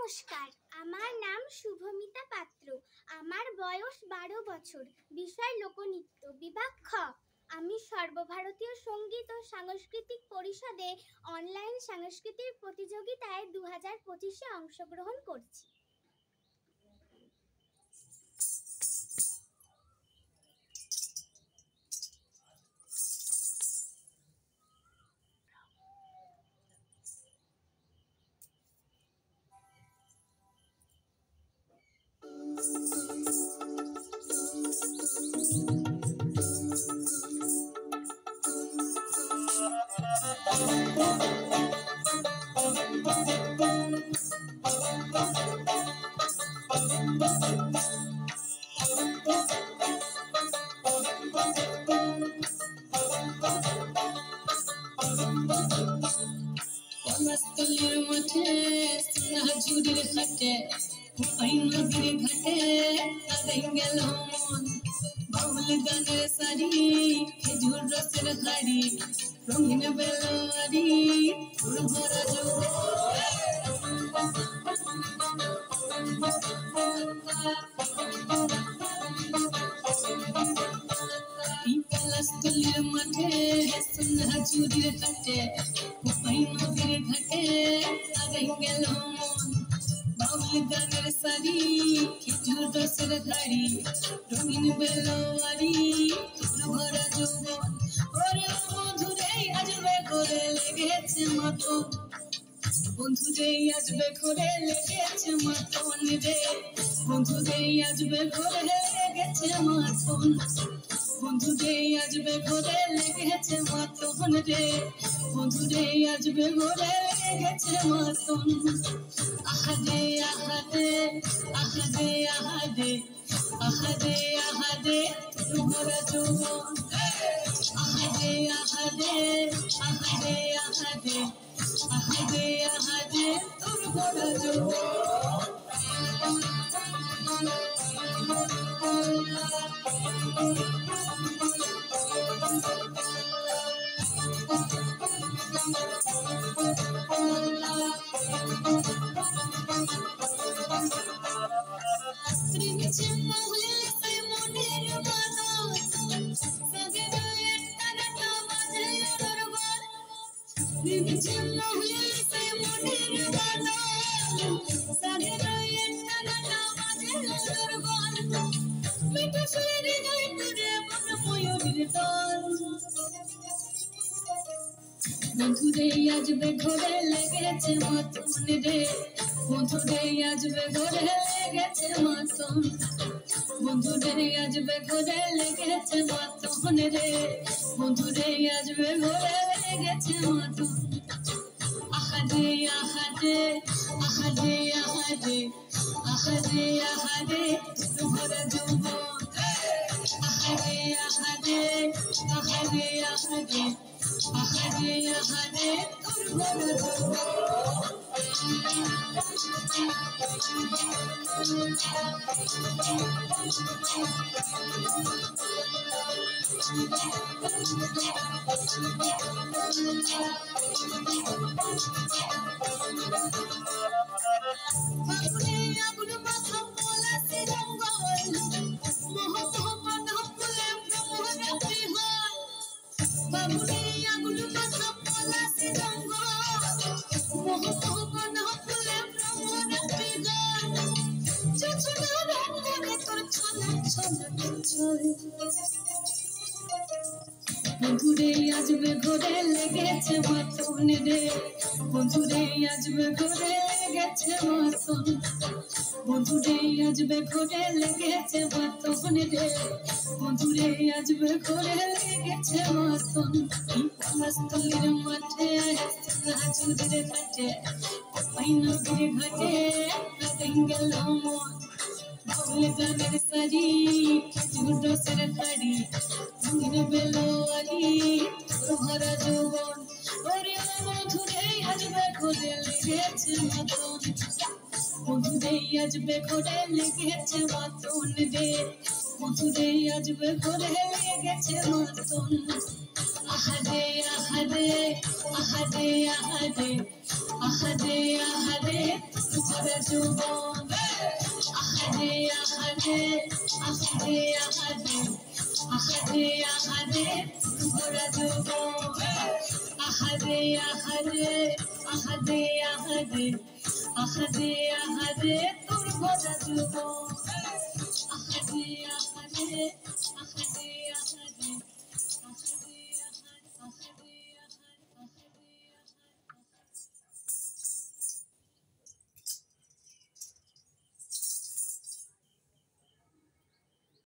নমস্কার, আমার নাম শুভমিতা পাত্র। আমার বয়স 12 বছর। বিষয় লোকনৃত্য, বিভাগ খ। আমি সর্বভারতীয় সঙ্গীত ও সাংস্কৃতিক পরিষদে অনলাইন সাংস্কৃতিক প্রতিযোগিতায় 2025-এ অংশগ্রহণ করছি। কলাতলির মাঠে সোনাঝুরির হাটে ওই নদীর ঘাটে কাঁদে গেল মন। বাউল গানের সারি, খেজুর রসের হাড়ি, রঙিন বেলারি, ফুল ভরা কলাতলির মাঠে সোনাঝুরির হাটে ওই নদীর ঘাটে কাঁদে গেল মন। বাউল গানের সারি, খেজুর রসের হাড়ি, রঙিন বেলারি, ফুল ভরা যৌবন। ওরে বন্ধুরে আসবে করে লেগেছে মতন, বন্ধুরে আসবে করে লেগেছে মতন রে, বন্ধুরে আসবে করে লেগেছে মতন, বন্ধুরে আসবে ঘরে লেগেছে মতন রে, বন্ধুরে আসবে ঘরে লেগেছে মতন। আহাদে আহাদে আহাদে আহাদে আহাদে আহাদে ভরা যৌবন। আহাদে আহাদে আহাদে আহাদে আহাদে আহাদে তোর ভরা যৌবন। বন্ধুরে আসবে ঘরে লেগেছে মতন রে, বন্ধুরে আসবে ঘরে লেগেছে মতন, বন্ধুরে আসবে ঘরে লেগেছে মতন রে, বন্ধুরে আসবে ঘরে লেগেছে মতন। আহাদে আহাদে আহাদে আহাদে আহাদে আহাদে ভরা যৌবন। আহাদে আহাদে আহাদে আহাদে আহাদে আহাদে তোর ভরা যৌবন। ফাগুনে আগুন মাথা পলাশে জঙ্গল, মোহ মোহ মাথা ফুলে ভ্রমরাত্রি হয়। ফাগুনে আগুন মাথা পলাশে জঙ্গল, মোহ মোহ মাথা ফুলে ভ্রমরাত্রি হয়। চোছনা রঙে তোর ছলা ছলা ছল, বন্ধুরে আসবে ঘরে লেগেছে মতন রে, বন্ধুরে আসবে ঘরে লেগেছে মতন, বন্ধুরে আসবে ঘরে লেগেছে মতন রে, বন্ধুরে আসবে ঘরে লেগেছে মতন। কলাতলির মাঠে সোনাঝুরির ঘাটে ওই নদীর ঘাটে কাঁদে গেল মন। বাউল গানের সারি, খেজুর রসের হাড়ি, রঙিন বেলারি, ফুল ভরা যৌবন। ওরে বন্ধুরে আসবে ঘরে লেগেছে মতন, বন্ধুরে আসবে ঘরে লেগেছে মতন রে, বন্ধুরে আসবে ঘরে লেগেছে মতন। আহাদে আহাদে আহাদে আহাদে আহারে আহারে ভরা যৌবন আহারে আহারে আহারে আহারে আহারে আহারে ভরা যৌবন আহারে আহারে আহারে আহারে আহারে আহারে তোর ভরা যৌবন